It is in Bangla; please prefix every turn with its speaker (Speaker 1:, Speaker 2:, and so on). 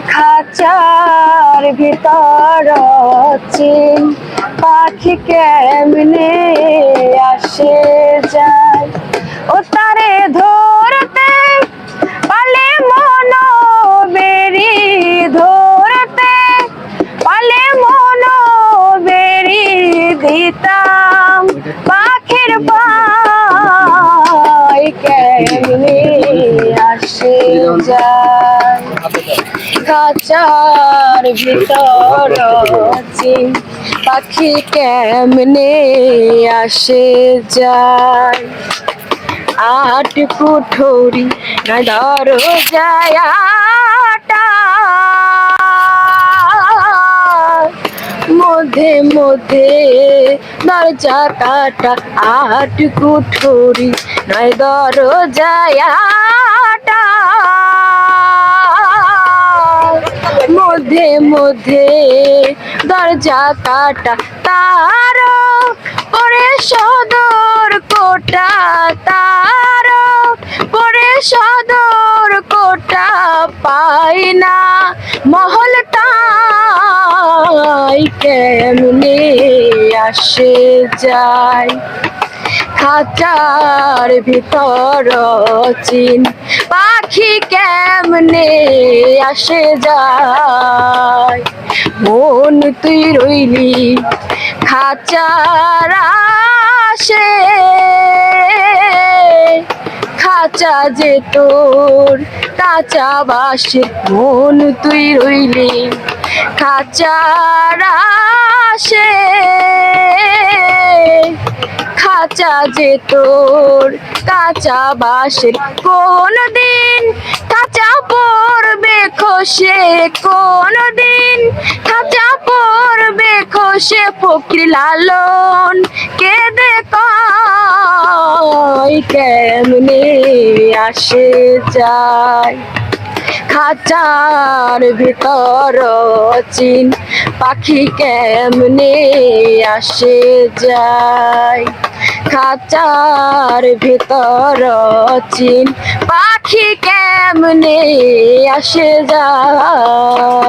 Speaker 1: খাঁচার ভিতর চিন পাখি কেমনে আসে যায় ও তারে ধরতে পালে মন বেরি ধরতে পালে মন বেরি দিতাম পাখির পাই কেমনে আসে যায় খাঁচার ভিতর চিন পাখি কেমনে আসে যায় আট কুঠুরি না ধরো যায় মধ্যে মধ্যে দরজা কাটা আট কুঠুরি নয় দরজায় মধ্যে মধ্যে দরজা কাটা তার পরে সদর কোটা তার পরে সদর কোটা পাই না মহলটাই কেমনে আসে যায় খাঁচার ভিতর চিন পাখি কেমনে আসে যায় মন তুই রইলি খাঁচার আসে খাঁচা যে তোর কাঁচা বাসে মন তুই রইলি খাঁচার আসে খাঁচা যে তোর কাঁচা বাসের কোন দিন খাঁচা পড়বে খসে কোন দিন খাঁচা পড়বে খসে ফকির লালন কেঁদে কয় কেমনে আসে যায় খাঁচার ভিতর চিন পাখি কেমনে আসে যায় খাঁচার ভিতর চিন পাখি কেমনে আসে যায়।